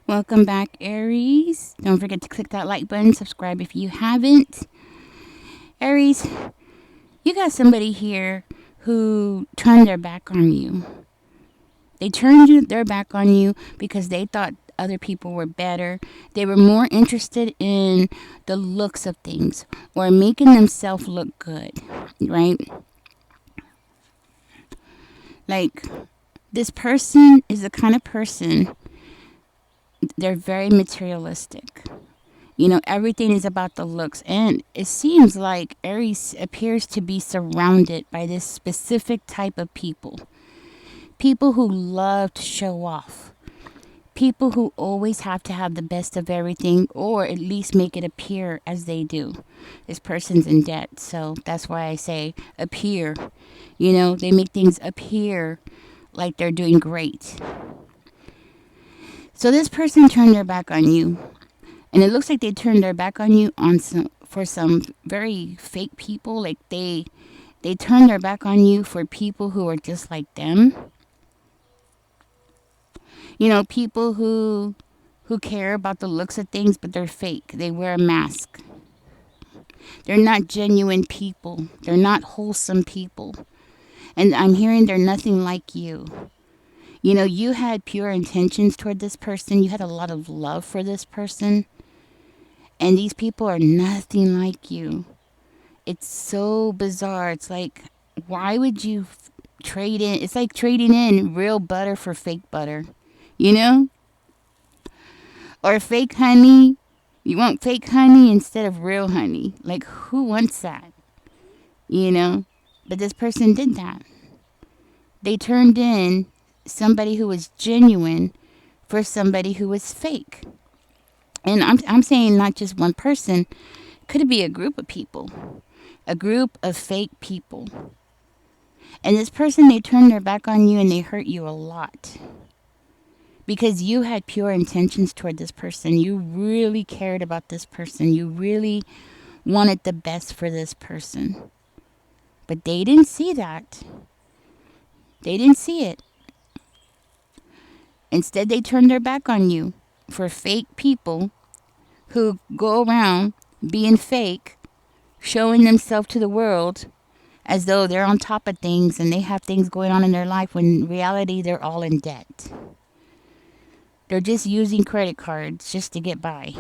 Welcome back, Aries. Don't forget to click that like button, subscribe if you haven't. Aries, you got somebody here who turned their back on you. They turned their back on you because they thought other people were better. They were more interested in the looks of things or making themselves look good, right? Like, this person is the kind of person, they're very materialistic. Everything is about the looks. And it seems like Aries appears to be surrounded by this specific type of people. People who love to show off. People who always have to have the best of everything or at least make it appear as they do. This person's in debt. So that's why I say appear. They make things appear like they're doing great. So this person turned their back on you. And it looks like they turned their back on you for some very fake people. Like they turned their back on you for people who are just like them. People who care about the looks of things, but they're fake. They wear a mask. They're not genuine people. They're not wholesome people. And I'm hearing they're nothing like you. You had pure intentions toward this person. You had a lot of love for this person. And these people are nothing like you. It's so bizarre. It's like, why would you trade in? It's like trading in real butter for fake butter, you know? Or fake honey. You want fake honey instead of real honey. Like, who wants that? But this person did that. They turned in somebody who was genuine for somebody who was fake. And I'm saying not just one person. Could it be a group of people? A group of fake people. And this person, they turned their back on you and they hurt you a lot. Because you had pure intentions toward this person. You really cared about this person. You really wanted the best for this person. But they didn't see that. They didn't see it. Instead, they turned their back on you for fake people who go around being fake, showing themselves to the world as though they're on top of things and they have things going on in their life when in reality they're all in debt. They're just using credit cards just to get by.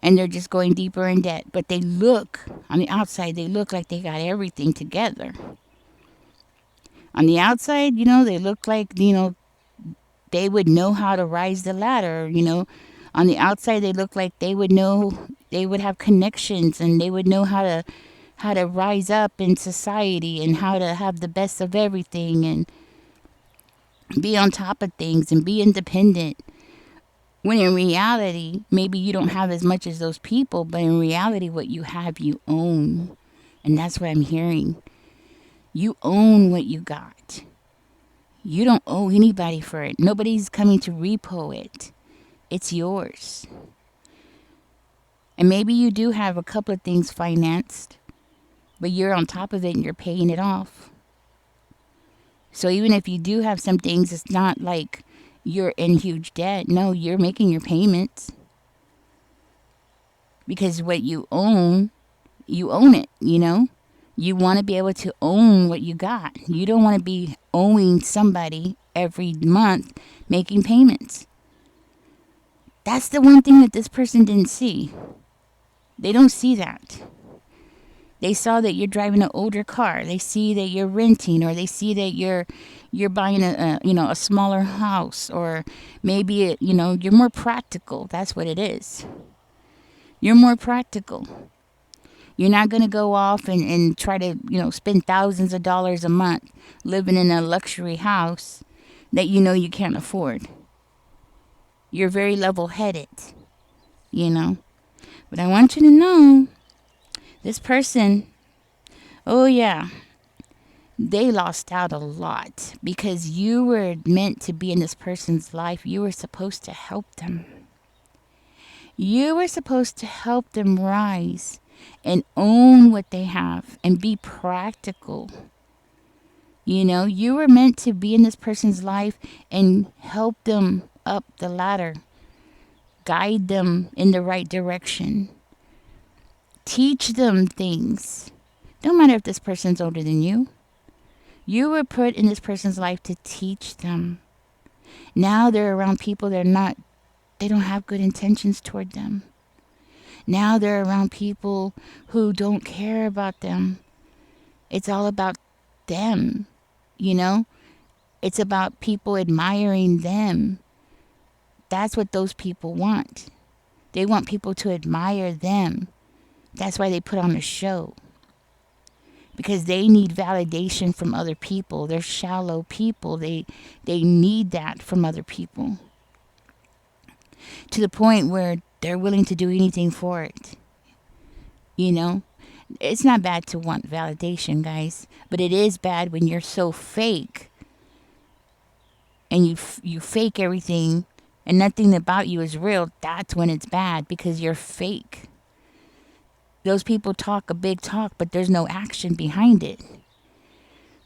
And they're just going deeper in debt. But they look, on the outside, they look like they got everything together. On the outside, they look like, they would know how to rise the ladder, On the outside, they look like they would know, they would have connections and they would know how to rise up in society and how to have the best of everything and be on top of things and be independent. When in reality, maybe you don't have as much as those people, but in reality, what you have, you own. And that's what I'm hearing. You own what you got. You don't owe anybody for it. Nobody's coming to repo it. It's yours. And maybe you do have a couple of things financed, but you're on top of it and you're paying it off. So even if you do have some things, it's not like you're in huge debt. No, you're making your payments. Because what you own it, You want to be able to own what you got. You don't want to be owing somebody every month making payments. That's the one thing that this person didn't see. They don't see that. They saw that you're driving an older car. They see that you're renting, or they see that you're buying a smaller house, or maybe you're more practical. That's what it is. You're more practical. You're not going to go off and try to spend thousands of dollars a month living in a luxury house that you can't afford. You're very level-headed, But I want you to know, this person, oh yeah, they lost out a lot because you were meant to be in this person's life. You were supposed to help them. You were supposed to help them rise and own what they have and be practical. You were meant to be in this person's life and help them up the ladder, guide them in the right direction. Teach them things. Don't matter if this person's older than you. You were put in this person's life to teach them. Now they're around people they don't have good intentions toward them. Now they're around people who don't care about them. It's all about them, you know? It's about people admiring them. That's what those people want. They want people to admire them. That's why they put on a show. Because they need validation from other people. They're shallow people. They need that from other people. To the point where they're willing to do anything for it. You know? It's not bad to want validation, guys. But it is bad when you're so fake. And you fake everything. And nothing about you is real. That's when it's bad. Because you're fake. Those people talk a big talk, but there's no action behind it.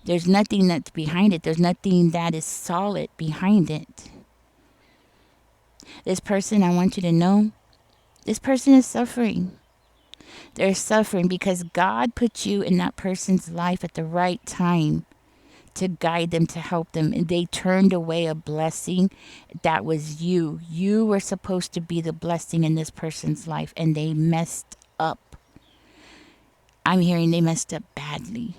There's nothing that's behind it. There's nothing that is solid behind it. This person, I want you to know, this person is suffering. They're suffering because God put you in that person's life at the right time to guide them, to help them. And they turned away a blessing that was you. You were supposed to be the blessing in this person's life, and they messed up. I'm hearing they messed up badly.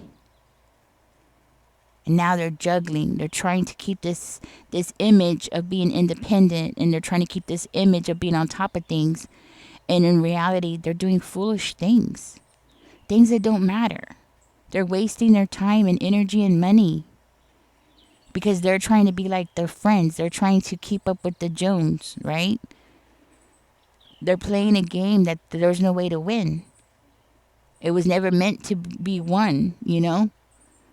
And now they're juggling. They're trying to keep this image of being independent, and they're trying to keep this image of being on top of things. And in reality, they're doing foolish things. Things that don't matter. They're wasting their time and energy and money. Because they're trying to be like their friends. They're trying to keep up with the Jones, right? They're playing a game that there's no way to win. It was never meant to be won, you know?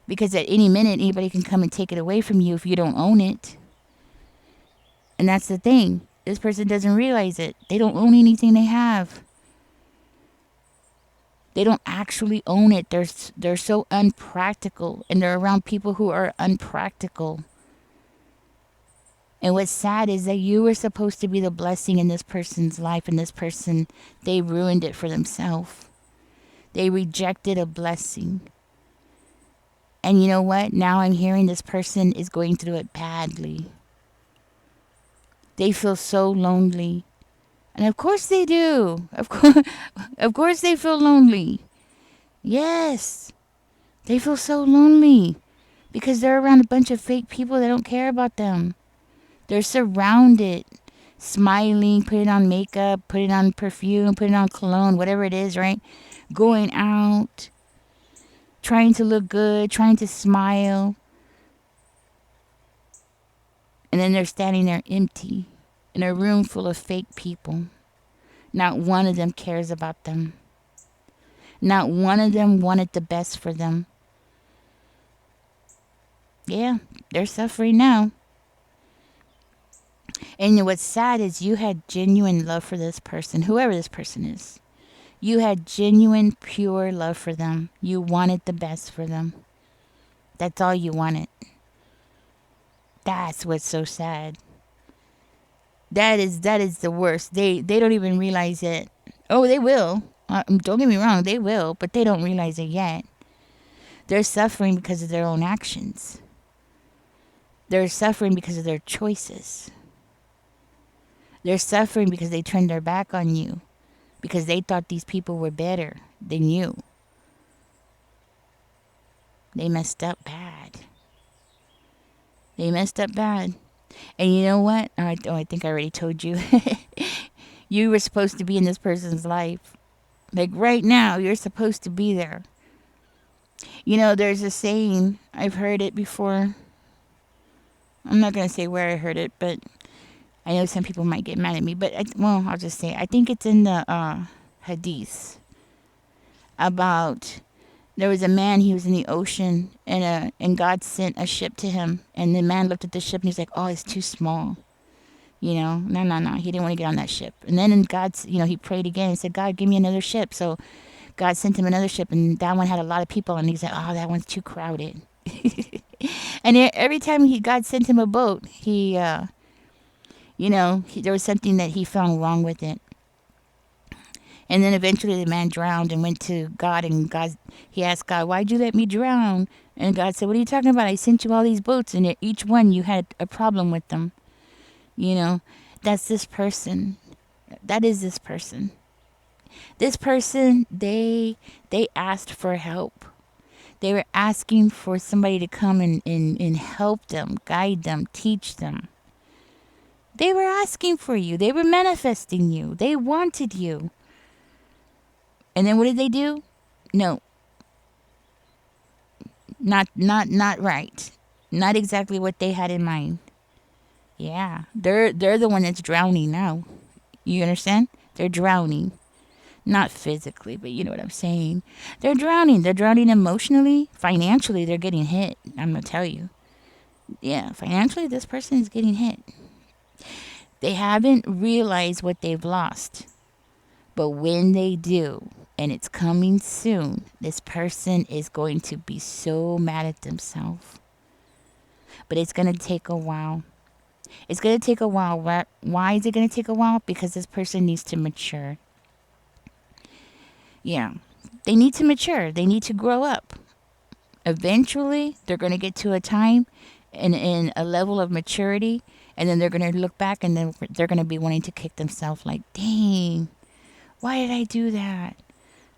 Because at any minute, anybody can come and take it away from you if you don't own it. And that's the thing. This person doesn't realize it. They don't own anything they have. They don't actually own it. They're so unpractical. And they're around people who are unpractical. And what's sad is that you were supposed to be the blessing in this person's life. And this person, they ruined it for themselves. They rejected a blessing. And you know what? Now I'm hearing this person is going through it badly. They feel so lonely. And of course they do. Of course they feel lonely. Yes. They feel so lonely. Because they're around a bunch of fake people that don't care about them. They're surrounded. Smiling, putting on makeup, putting on perfume, putting on cologne, whatever it is, right? Going out, trying to look good, trying to smile. And then they're standing there empty in a room full of fake people. Not one of them cares about them. Not one of them wanted the best for them. Yeah, they're suffering now. And what's sad is you had genuine love for this person, whoever this person is. You had genuine, pure love for them. You wanted the best for them. That's all you wanted. That's what's so sad. That is the worst. They don't even realize it. Oh, they will. Don't get me wrong, they will, but they don't realize it yet. They're suffering because of their own actions. They're suffering because of their choices. They're suffering because they turned their back on you. Because they thought these people were better than you. They messed up bad. They messed up bad. And you know what? I think I already told you. You were supposed to be in this person's life. Like right now, you're supposed to be there. You know, there's a saying. I've heard it before. I'm not going to say where I heard it, but I know some people might get mad at me. But, I'll just say, I think it's in the Hadith. About, there was a man, he was in the ocean, and God sent a ship to him. And the man looked at the ship, and he's like, oh, it's too small. You know, no. He didn't want to get on that ship. And then he prayed again and said, God, give me another ship. So God sent him another ship, and that one had a lot of people. And he's like, oh, that one's too crowded. And every time God sent him a boat, he There was something that he found wrong with it. And then eventually the man drowned and went to God, and he asked God, "Why'd you let me drown?" And God said, "What are you talking about? I sent you all these boats, and each one you had a problem with them." You know, that's this person. That is this person. This person, they asked for help. They were asking for somebody to come and help them, guide them, teach them. They were asking for you. They were manifesting you. They wanted you. And then what did they do? No, not right. Not exactly what they had in mind. Yeah, they're the one that's drowning now. You understand? They're drowning. Not physically, but you know what I'm saying. They're drowning. They're drowning emotionally, financially. They're getting hit. I'm gonna tell you. Yeah, financially, this person is getting hit. They haven't realized what they've lost, but when they do, and it's coming soon, this person is going to be so mad at themselves. But it's gonna take a while. It's gonna take a while. Why is it gonna take a while? Because this person needs to mature. Yeah, they need to mature. They need to grow up. Eventually they're going to get to a time in a level of maturity, and then they're going to look back, and then they're going to be wanting to kick themselves like, dang, why did I do that?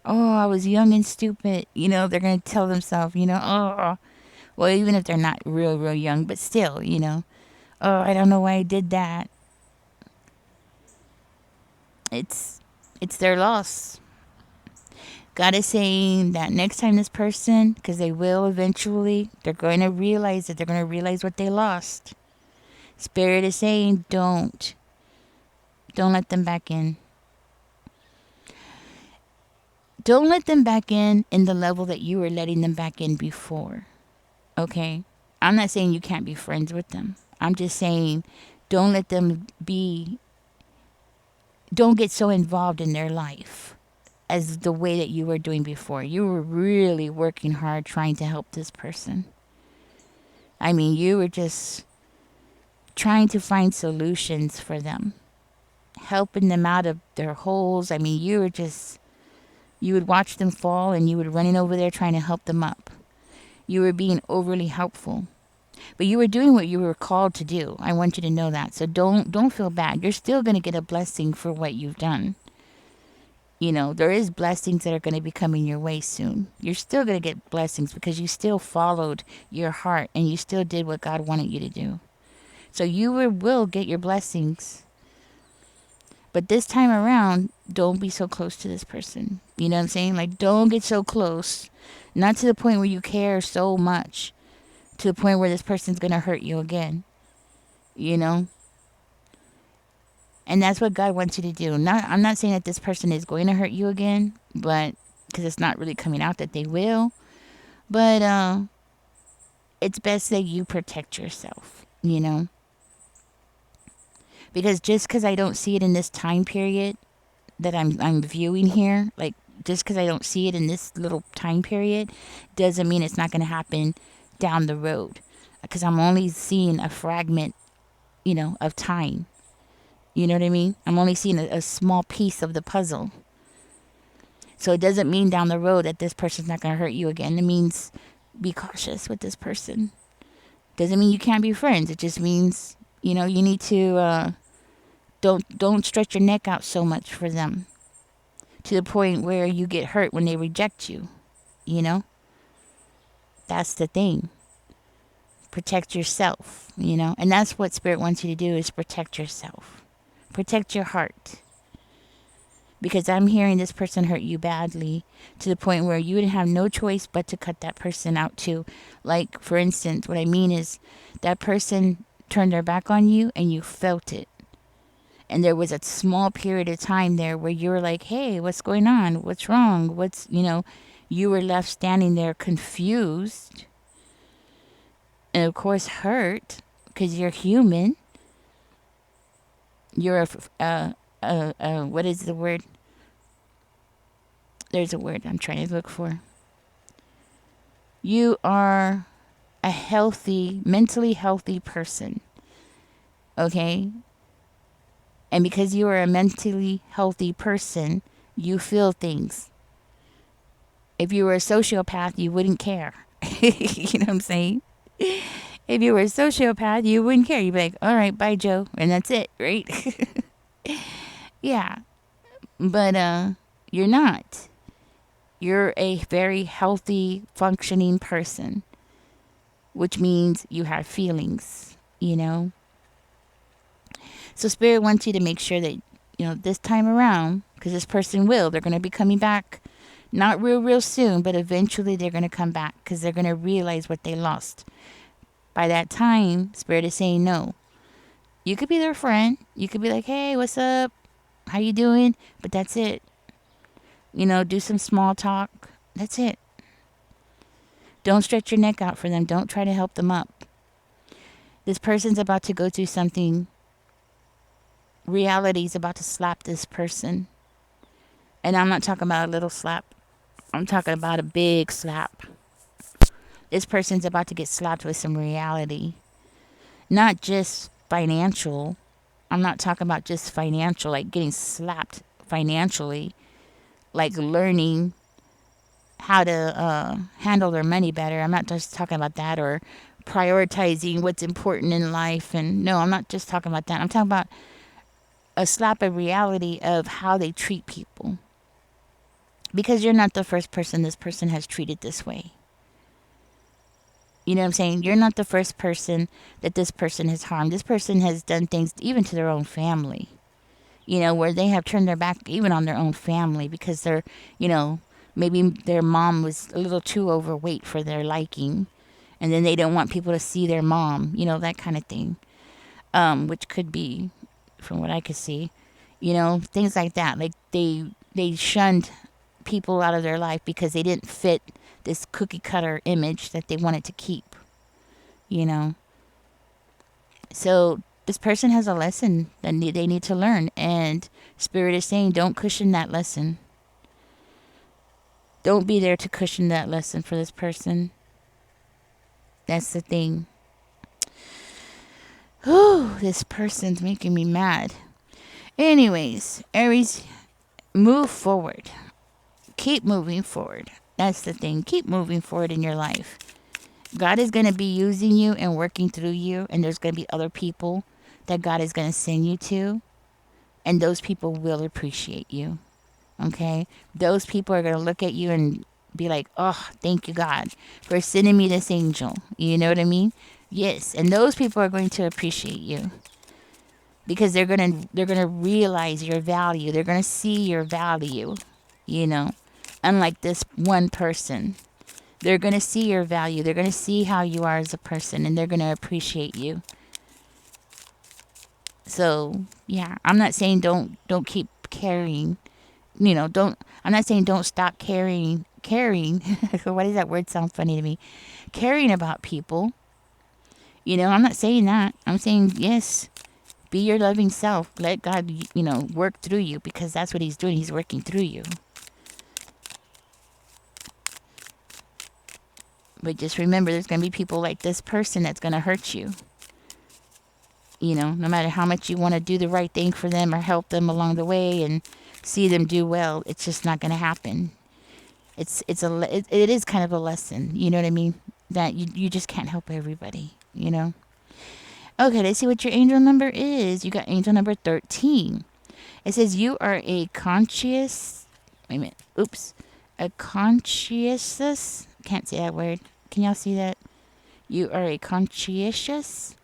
Oh, I was young and stupid. They're going to tell themselves, oh, well, even if they're not real young, but still, oh, I don't know why I did that. It's their loss. God is saying that next time this person, because they will eventually, they're going to realize that they're going to realize what they lost. Spirit is saying, don't let them back in. Don't let them back in the level that you were letting them back in before. Okay? I'm not saying you can't be friends with them. I'm just saying don't let them don't get so involved in their life as the way that you were doing before. You were really working hard trying to help this person. I mean, you were just trying to find solutions for them, helping them out of their holes. I mean, you would watch them fall and you would run in over there trying to help them up. You were being overly helpful. But you were doing what you were called to do. I want you to know that. So don't feel bad. You're still going to get a blessing for what you've done. There is blessings that are going to be coming your way soon. You're still going to get blessings because you still followed your heart and you still did what God wanted you to do. So you will get your blessings. But this time around, don't be so close to this person. You know what I'm saying? Like, don't get so close. Not to the point where you care so much. To the point where this person's going to hurt you again. You know? And that's what God wants you to do. I'm not saying that this person is going to hurt you again, but because it's not really coming out that they will. But it's best that you protect yourself, because just because I don't see it in this time period that I'm viewing here, like just because I don't see it in this little time period, doesn't mean it's not going to happen down the road. Because I'm only seeing a fragment, of time. You know what I mean? I'm only seeing a small piece of the puzzle. So it doesn't mean down the road that this person's not going to hurt you again. It means be cautious with this person. Doesn't mean you can't be friends. It just means, you need to don't stretch your neck out so much for them to the point where you get hurt when they reject you. That's the thing. Protect yourself, and that's what Spirit wants you to do, is protect yourself. Protect your heart. Because I'm hearing this person hurt you badly to the point where you would have no choice but to cut that person out too. Like, for instance, what I mean is that person turned their back on you and you felt it. And there was a small period of time there where you were like, hey, what's going on? What's wrong? You were left standing there confused and, of course, hurt because you're human. You're what is the word? There's a word I'm trying to look for. You are a mentally healthy person. Okay? And because you are a mentally healthy person, you feel things. If you were a sociopath, you wouldn't care. You know what I'm saying? If you were a sociopath, you wouldn't care. You'd be like, all right, bye, Joe. And that's it, right? Yeah. But you're not. You're a very healthy, functioning person, which means you have feelings, you know? So Spirit wants you to make sure that, this time around, because this person they're going to be coming back. Not real soon, but eventually they're going to come back because they're going to realize what they lost. By that time, Spirit is saying no. You could be their friend. You could be like, hey, what's up? How you doing? But that's it. Do some small talk. That's it. Don't stretch your neck out for them. Don't try to help them up. This person's about to go through something. Reality is about to slap this person. And I'm not talking about a little slap. I'm talking about a big slap. This person's about to get slapped with some reality. Not just financial. I'm not talking about just financial, like getting slapped financially. Like learning how to handle their money better. I'm not just talking about that, or prioritizing what's important in life. And no, I'm not just talking about that. I'm talking about a slap of reality of how they treat people. Because you're not the first person this person has treated this way. You know what I'm saying? You're not the first person that this person has harmed. This person has done things even to their own family. Where they have turned their back even on their own family because they're, maybe their mom was a little too overweight for their liking. And then they don't want people to see their mom, that kind of thing. Which could be, from what I could see, things like that. Like they shunned people out of their life because they didn't fit this cookie cutter image that they wanted to keep. So this person has a lesson that they need to learn, and Spirit is saying don't cushion that lesson. Don't be there to cushion that lesson for this person. That's the thing. Whew, this person's making me mad. Anyways, Aries, move forward. Keep moving forward. That's the thing. Keep moving forward in your life. God is going to be using you and working through you, and there's going to be other people that God is going to send you to, and those people will appreciate you. Okay? Those people are going to look at you and be like, oh, thank you, God, for sending me this angel. You know what I mean? Yes, and those people are going to appreciate you because they're gonna realize your value. They're gonna see your value. Unlike this one person, they're gonna see your value. They're gonna see how you are as a person, and they're gonna appreciate you. So yeah, I'm not saying don't keep caring. Don't. I'm not saying don't stop caring. Caring. Why does that word sound funny to me? Caring about people. I'm not saying that. I'm saying yes. Be your loving self. Let God, work through you because that's what He's doing. He's working through you. But just remember, there's going to be people like this person that's going to hurt you. No matter how much you want to do the right thing for them or help them along the way and see them do well, it's just not going to happen. It is kind of a lesson. You know what I mean? That you just can't help everybody. Okay, let's see what your angel number is. You got angel number 13. It says you are a conscious. Wait a minute. Oops. A conscientious. Can't say that word. Can y'all see that? You are a conscientious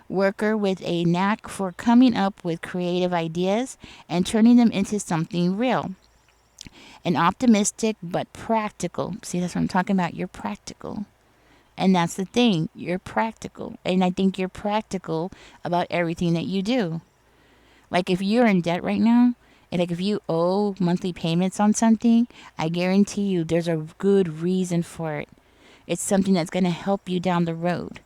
worker with a knack for coming up with creative ideas and turning them into something real. And optimistic but practical. See, that's what I'm talking about. You're practical. And that's the thing. You're practical. And I think you're practical about everything that you do. Like if you're in debt right now, and like if you owe monthly payments on something, I guarantee you there's a good reason for it. It's something that's going to help you down the road.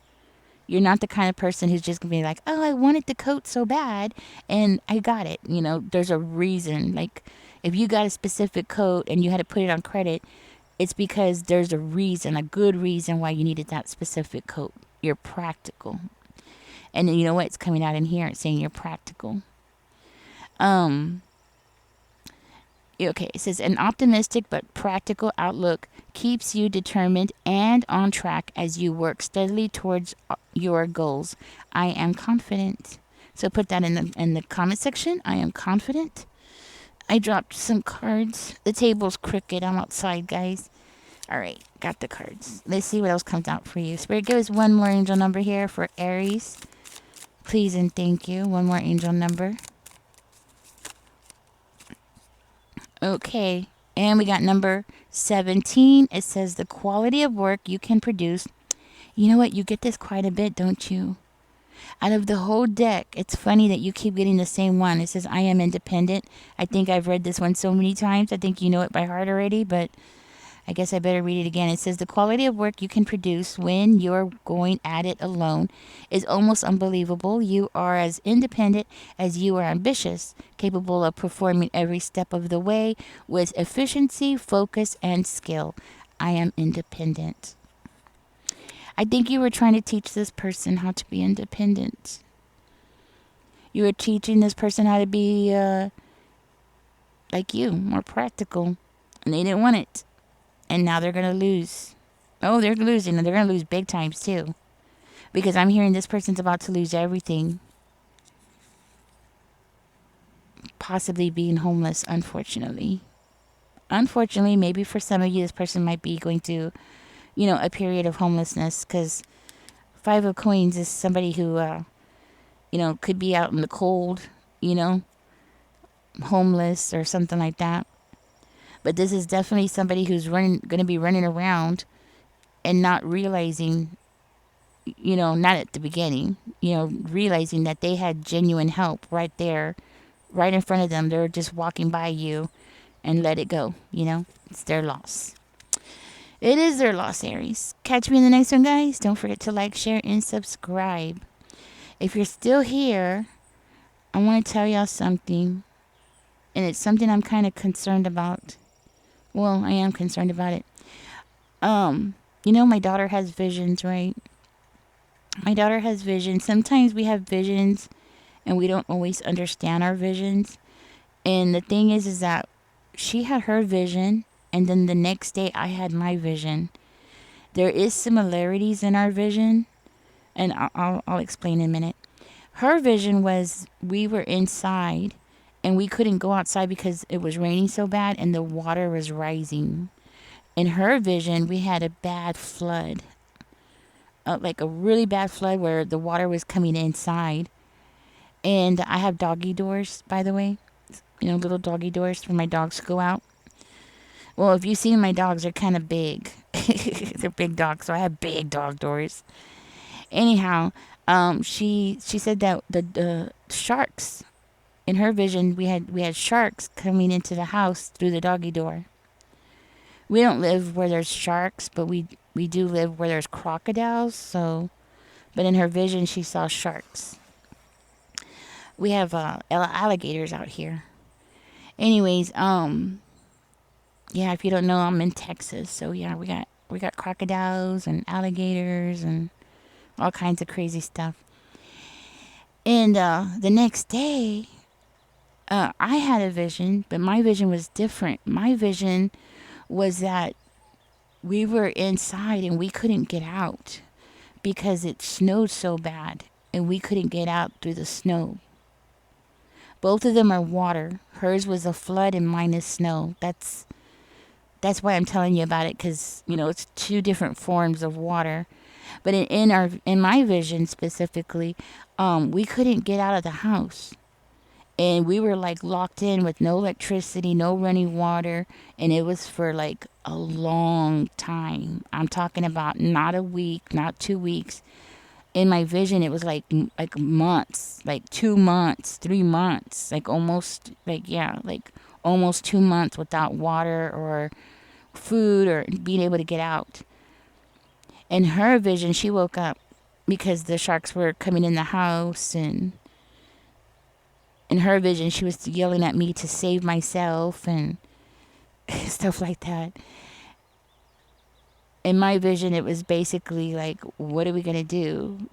You're not the kind of person who's just going to be like, oh, I wanted the coat so bad and I got it. There's a reason. Like if you got a specific coat and you had to put it on credit, it's because there's a reason, a good reason why you needed that specific coat. You're practical. And you know what? It's coming out in here. It's saying you're practical. Um, okay, it says an optimistic but practical outlook keeps you determined and on track as you work steadily towards your goals. I am confident. So put that in the comment section. I am confident. I dropped some cards. The table's crooked. I'm outside, guys. All right, got the cards. Let's see what else comes out for you. Spirit, give us one more angel number here for Aries. Please and thank you. One more angel number. Okay. And we got number 17. It says the quality of work you can produce. You know what? You get this quite a bit, don't you? Out of the whole deck, it's funny that you keep getting the same one. It says, I am independent. I think I've read this one so many times. I think you know it by heart already, but I guess I better read it again. It says, the quality of work you can produce when you're going at it alone is almost unbelievable. You are as independent as you are ambitious, capable of performing every step of the way with efficiency, focus, and skill. I am independent. I think you were trying to teach this person how to be independent. You were teaching this person how to be like you, more practical. And they didn't want it. And now they're going to lose. Oh, they're losing. And they're going to lose big times too. Because I'm hearing this person's about to lose everything. Possibly being homeless, unfortunately. Unfortunately, maybe for some of you, this person might be going through, a period of homelessness. Because Five of Coins is somebody who, could be out in the cold, homeless or something like that. But this is definitely somebody who's going to be running around and not realizing, not at the beginning, realizing that they had genuine help right there, right in front of them. They're just walking by you and let it go, It's their loss. It is their loss, Aries. Catch me in the next one, guys. Don't forget to like, share, and subscribe. If you're still here, I want to tell y'all something. And it's something I'm kind of concerned about. Well, I am concerned about it. My daughter has visions, right? My daughter has visions. Sometimes we have visions and we don't always understand our visions. And the thing is that she had her vision and then the next day I had my vision. There is similarities in our vision and I'll explain in a minute. Her vision was we were inside and we couldn't go outside because it was raining so bad and the water was rising. In her vision, we had a bad flood, like a really bad flood where the water was coming inside. And I have doggy doors, by the way, little doggy doors for my dogs to go out. Well, if you see my dogs, they're kind of big. They're big dogs, so I have big dog doors. Anyhow, she said that the sharks in her vision we had sharks coming into the house through the doggy door. We don't live where there's sharks, but we do live where there's crocodiles. So, but in her vision, she saw sharks. We have alligators out here. Anyways, yeah, if you don't know, I'm in Texas, so yeah, we got crocodiles and alligators and all kinds of crazy stuff. And the next day, I had a vision, but my vision was different. My vision was that we were inside and we couldn't get out because it snowed so bad and we couldn't get out through the snow. Both of them are water. Hers was a flood and mine is snow. That's why I'm telling you about it because, it's two different forms of water. But in my vision specifically, we couldn't get out of the house. And we were like locked in with no electricity, no running water, and it was for like a long time. I'm talking about not a week, not 2 weeks. In my vision, it was like months, like 2 months, 3 months, like almost like almost 2 months without water or food or being able to get out. In her vision, she woke up because the sharks were coming in the house, and in her vision, she was yelling at me to save myself and stuff like that. In my vision, it was basically like, what are we going to do?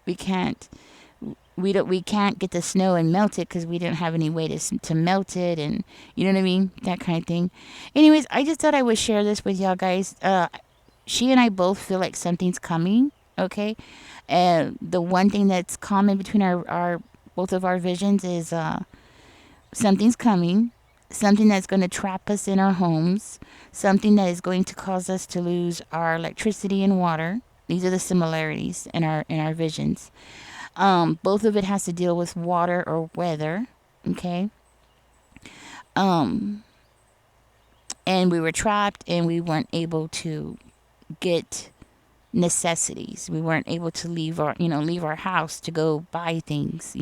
We can't. we can't get the snow and melt it because we didn't have any way to melt it, and you know what I mean, that kind of thing. Anyways, I just thought I would share this with y'all guys. She and I both feel like something's coming. Okay, and the one thing that's common between our both of our visions is something's coming, something that's going to trap us in our homes, something that is going to cause us to lose our electricity and water. These are the similarities in our visions. Both of it has to deal with water or weather. Okay. Um, and we were trapped and we weren't able to get necessities. We weren't able to leave our house to go buy things.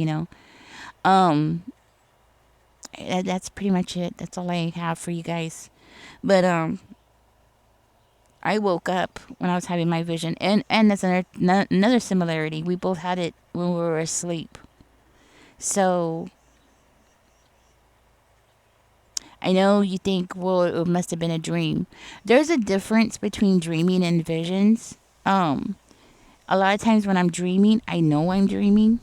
Um, that's pretty much it. That's all I have for you guys. But I woke up when I was having my vision, and that's another similarity. We both had it when we were asleep. So I know you think, well, it must have been a dream. There's a difference between dreaming and visions. Um, a lot of times when I'm dreaming, I know I'm dreaming.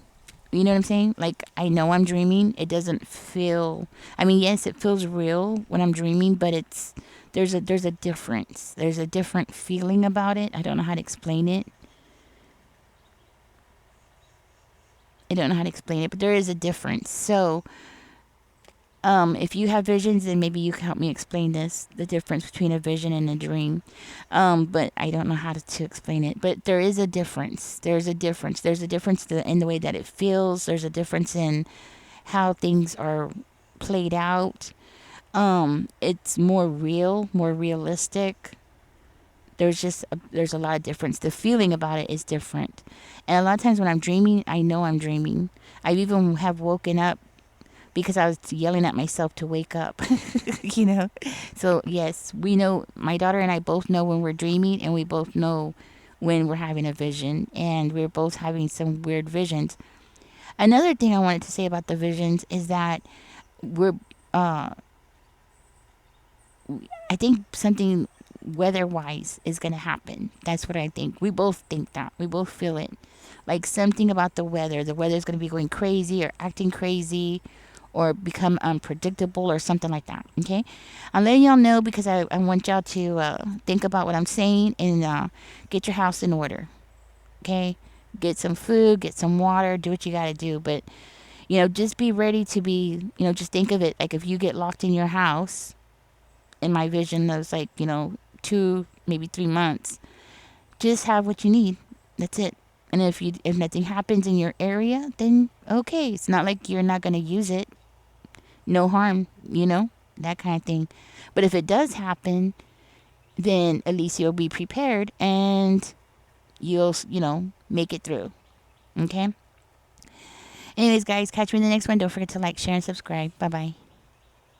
You know what I'm saying? Like, I know I'm dreaming. It doesn't feel. I mean, yes, it feels real when I'm dreaming, but there's a difference. There's a different feeling about it. I don't know how to explain it. I don't know how to explain it, but there is a difference. So, if you have visions, then maybe you can help me explain the difference between a vision and a dream. But I don't know how to explain it. But there is a difference. There's a difference. There's a difference in the way that it feels. There's a difference in how things are played out. It's more real, more realistic. There's a lot of difference. The feeling about it is different. And a lot of times when I'm dreaming, I know I'm dreaming. I even have woken up because I was yelling at myself to wake up. you know. So yes, we know. My daughter and I both know when we're dreaming, and we both know when we're having a vision, and we're both having some weird visions. Another thing I wanted to say about the visions is that we're. I think something weather-wise is gonna happen. That's what I think. We both think that. We both feel it. Like something about the weather. The weather's gonna be going crazy or acting crazy or become unpredictable or something like that. Okay, I'm letting y'all know because I want y'all to think about what I'm saying and get your house in order. Okay, get some food, get some water, do what you gotta do. But just be ready to be. Just think of it like if you get locked in your house. In my vision, that was like 2 maybe 3 months. Just have what you need. That's it. And if nothing happens in your area, then okay. It's not like you're not gonna use it. No harm, that kind of thing. But if it does happen, then at least you'll be prepared and you'll, make it through. Okay? Anyways, guys, catch me in the next one. Don't forget to like, share, and subscribe. Bye bye.